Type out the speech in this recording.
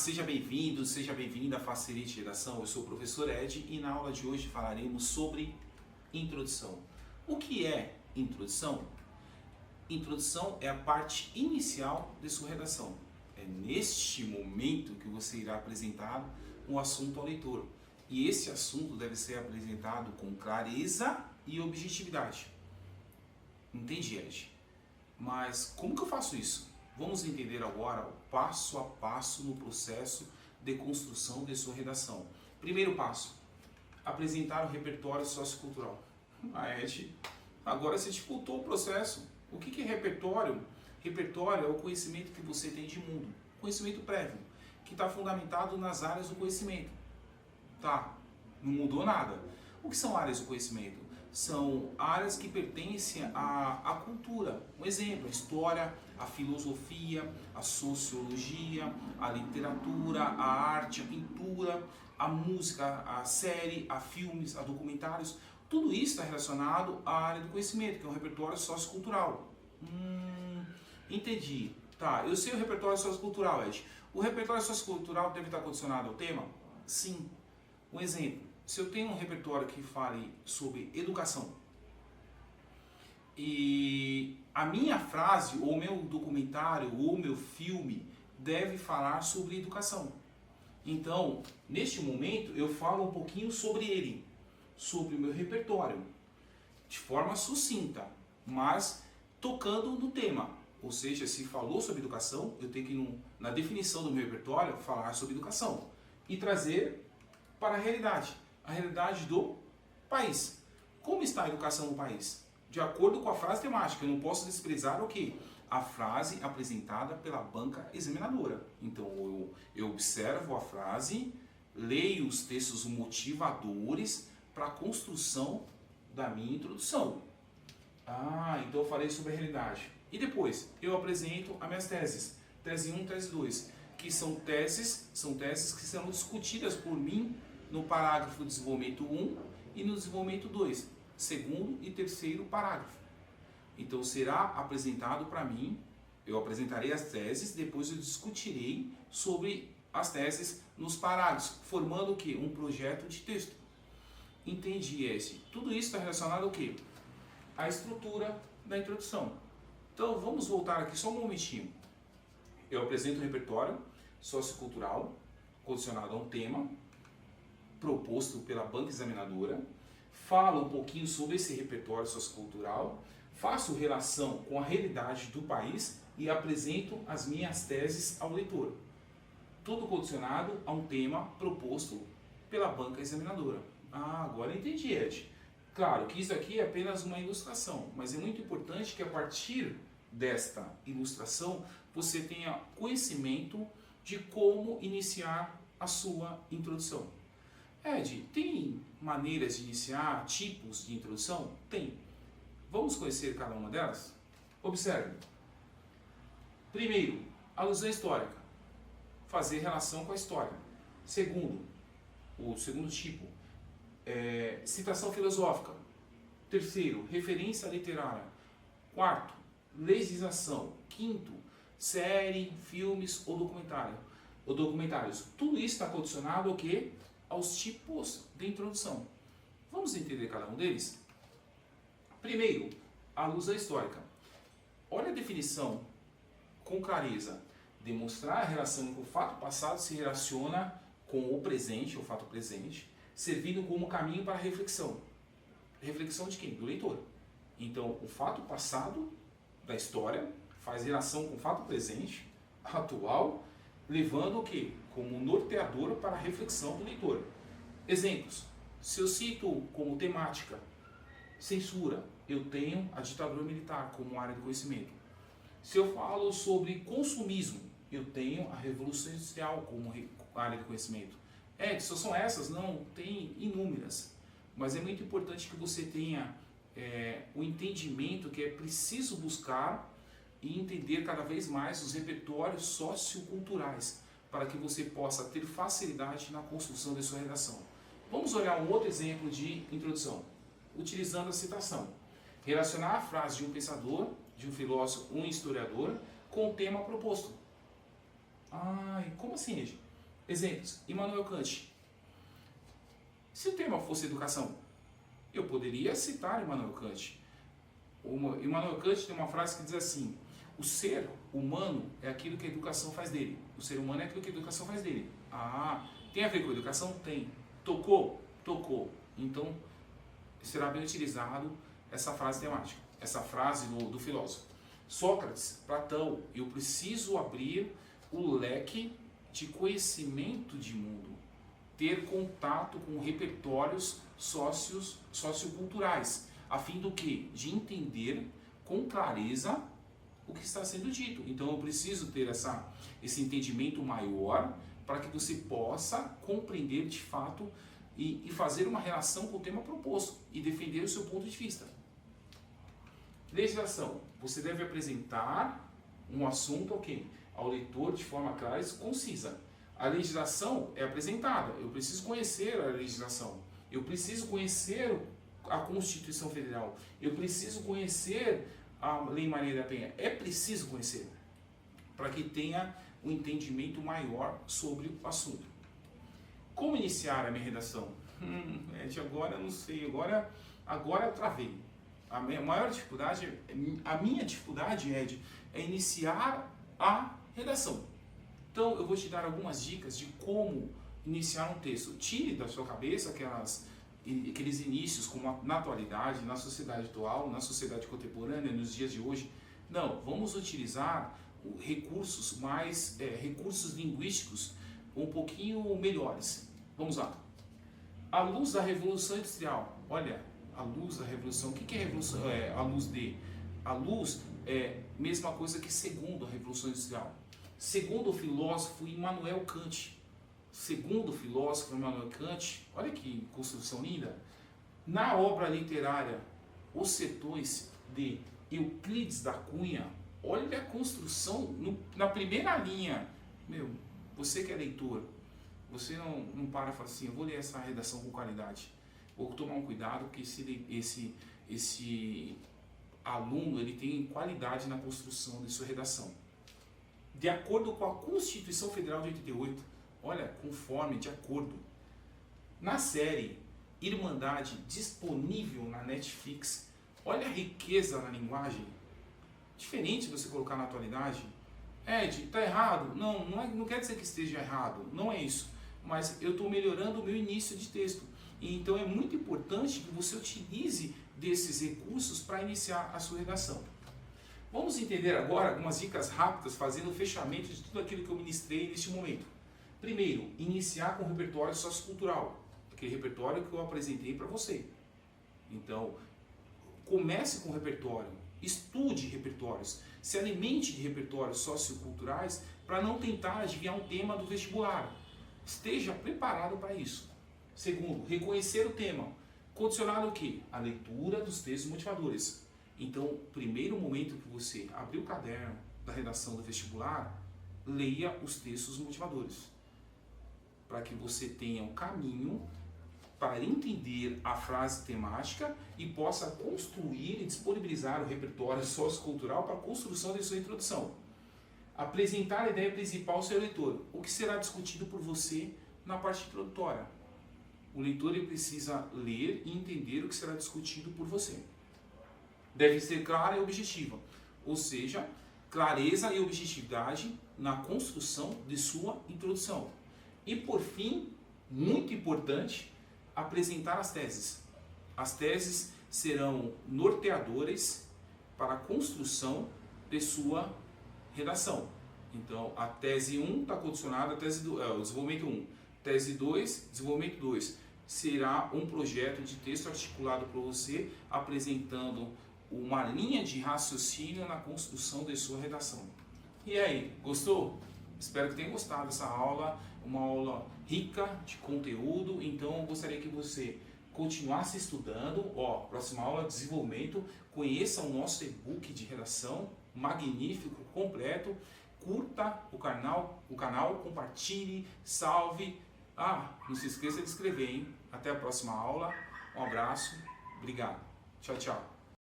seja bem-vindo, seja bem-vinda à Facilite Redação. Eu sou o professor Ed e na aula de hoje falaremos sobre introdução. O que é introdução? Introdução é a parte inicial de sua redação. É neste momento que você irá apresentar um assunto ao leitor. E esse assunto deve ser apresentado com clareza e objetividade. Entendi, Ed? Mas como que eu faço isso? Vamos entender agora o passo a passo no processo de construção de sua redação. Primeiro passo, apresentar o repertório sociocultural. Ed, agora você dificultou o processo. O que é repertório? Repertório é o conhecimento que você tem de mundo, conhecimento prévio, que está fundamentado nas áreas do conhecimento. Tá, não mudou nada. O que são áreas do conhecimento? São áreas que pertencem à cultura. Um exemplo, a história, a filosofia, a sociologia, a literatura, a arte, a pintura, a música, a série, a filmes, a documentários. Tudo isso está relacionado à área do conhecimento, que é um repertório sociocultural. Entendi. Tá, eu sei o repertório sociocultural, Ed. O repertório sociocultural deve estar condicionado ao tema? Sim. Um exemplo. Se eu tenho um repertório que fale sobre educação e a minha frase, ou meu documentário, ou meu filme deve falar sobre educação. Então, neste momento, eu falo um pouquinho sobre ele, sobre o meu repertório, de forma sucinta, mas tocando no tema. Ou seja, se falou sobre educação, eu tenho que, na definição do meu repertório, falar sobre educação e trazer para a realidade do país. Como está a educação no país? De acordo com a frase temática, eu não posso desprezar o quê? A frase apresentada pela banca examinadora. Então eu observo a frase, leio os textos motivadores para a construção da minha introdução. Então eu falei sobre a realidade. E depois eu apresento as minhas teses, tese 1, tese 2, que são teses que serão discutidas por mim no parágrafo desenvolvimento 1 e no desenvolvimento 2, segundo e terceiro parágrafo. Então será apresentado para mim, eu apresentarei as teses, depois eu discutirei sobre as teses nos parágrafos, formando o quê? Um projeto de texto. Entendi, esse. Tudo isso está relacionado ao quê? A estrutura da introdução. Então vamos voltar aqui só um momentinho. Eu apresento um repertório sociocultural, condicionado a um tema, proposto pela banca examinadora, falo um pouquinho sobre esse repertório sociocultural, faço relação com a realidade do país e apresento as minhas teses ao leitor. Tudo condicionado a um tema proposto pela banca examinadora. Agora entendi, Ed. Claro que isso aqui é apenas uma ilustração, mas é muito importante que a partir desta ilustração você tenha conhecimento de como iniciar a sua introdução. Ed, tem maneiras de iniciar, tipos de introdução? Tem. Vamos conhecer cada uma delas? Observe. Primeiro, alusão histórica. Fazer relação com a história. Segundo, o segundo tipo, citação filosófica. Terceiro, referência literária. Quarto, legislação. Quinto, série, filmes ou documentários. Tudo isso está condicionado ao quê? Aos tipos de introdução. Vamos entender cada um deles? Primeiro, a alusão histórica. Olha a definição com clareza. Demonstrar a relação em que o fato passado se relaciona com o presente, o fato presente, servindo como caminho para a reflexão. Reflexão de quem? Do leitor. Então, o fato passado da história faz relação com o fato presente, atual, levando o quê? Como norteador para a reflexão do leitor. Exemplos. Se eu cito como temática censura, eu tenho a ditadura militar como área de conhecimento. Se eu falo sobre consumismo, eu tenho a Revolução Industrial como área de conhecimento. Só são essas? Não, tem inúmeras. Mas é muito importante que você tenha o entendimento que é preciso buscar e entender cada vez mais os repertórios socioculturais, para que você possa ter facilidade na construção de sua redação. Vamos olhar um outro exemplo de introdução, utilizando a citação. Relacionar a frase de um pensador, de um filósofo, um historiador, com o tema proposto. Como assim, gente? Exemplos, Immanuel Kant. Se o tema fosse educação, eu poderia citar Immanuel Kant. Immanuel Kant tem uma frase que diz assim: o ser humano é aquilo que a educação faz dele. O ser humano é aquilo que a educação faz dele. Ah, tem a ver com a educação? Tem. Tocou? Tocou. Então, será bem utilizado essa frase temática, essa frase do filósofo. Sócrates, Platão, eu preciso abrir o leque de conhecimento de mundo, ter contato com repertórios socioculturais, a fim do quê? De entender com clareza o que está sendo dito. Então eu preciso ter esse entendimento maior para que você possa compreender de fato e fazer uma relação com o tema proposto e defender o seu ponto de vista. Legislação. Você deve apresentar um assunto ao leitor de forma clara e concisa. A legislação é apresentada. Eu preciso conhecer a legislação. Eu preciso conhecer a Constituição Federal. Eu preciso conhecer a Lei Maria da Penha. É preciso conhecer para que tenha um entendimento maior sobre o assunto. Como iniciar a minha redação? Agora eu não sei. Agora eu travei. A minha dificuldade, Ed, é iniciar a redação. Então eu vou te dar algumas dicas de como iniciar um texto. Tire da sua cabeça aqueles inícios como na atualidade, na sociedade atual, na sociedade contemporânea, nos dias de hoje. Não, vamos utilizar recursos recursos linguísticos um pouquinho melhores. Vamos lá. À luz da Revolução Industrial. Olha, a luz da Revolução. O que é revolução? A luz de? A luz é a mesma coisa que segundo a Revolução Industrial. Segundo o filósofo Immanuel Kant. Olha que construção linda. Na obra literária Os Sertões de Euclides da Cunha, olha a construção na primeira linha. Você que é leitor, você não para e fala assim, eu vou ler essa redação com qualidade. Vou tomar um cuidado porque esse aluno ele tem qualidade na construção de sua redação. De acordo com a Constituição Federal de 88, olha, conforme, de acordo. Na série Irmandade, disponível na Netflix, olha a riqueza na linguagem. Diferente de você colocar na atualidade. Ed, tá errado? Não quer dizer que esteja errado, não é isso. Mas eu estou melhorando o meu início de texto. Então é muito importante que você utilize desses recursos para iniciar a sua redação. Vamos entender agora algumas dicas rápidas, fazendo o fechamento de tudo aquilo que eu ministrei neste momento. Primeiro, iniciar com o repertório sociocultural, aquele repertório que eu apresentei para você. Então, comece com o repertório, estude repertórios, se alimente de repertórios socioculturais para não tentar adivinhar um tema do vestibular. Esteja preparado para isso. Segundo, reconhecer o tema. Condicionado ao quê? A leitura dos textos motivadores. Então, primeiro momento que você abrir o caderno da redação do vestibular, leia os textos motivadores. Para que você tenha um caminho para entender a frase temática e possa construir e disponibilizar o repertório sociocultural para a construção de sua introdução. Apresentar a ideia principal ao seu leitor. O que será discutido por você na parte introdutória. O leitor ele precisa ler e entender o que será discutido por você. Deve ser clara e objetiva, ou seja, clareza e objetividade na construção de sua introdução. E por fim, muito importante, apresentar as teses. As teses serão norteadoras para a construção de sua redação. Então, a tese 1 está condicionada ao desenvolvimento 1. Tese 2, desenvolvimento 2. Será um projeto de texto articulado por você, apresentando uma linha de raciocínio na construção de sua redação. E aí, gostou? Espero que tenha gostado dessa aula, uma aula rica de conteúdo. Então, eu gostaria que você continuasse estudando. Próxima aula, desenvolvimento. Conheça o nosso e-book de redação, magnífico, completo. Curta o canal, compartilhe, salve. Não se esqueça de inscrever, hein? Até a próxima aula. Um abraço. Obrigado. Tchau, tchau.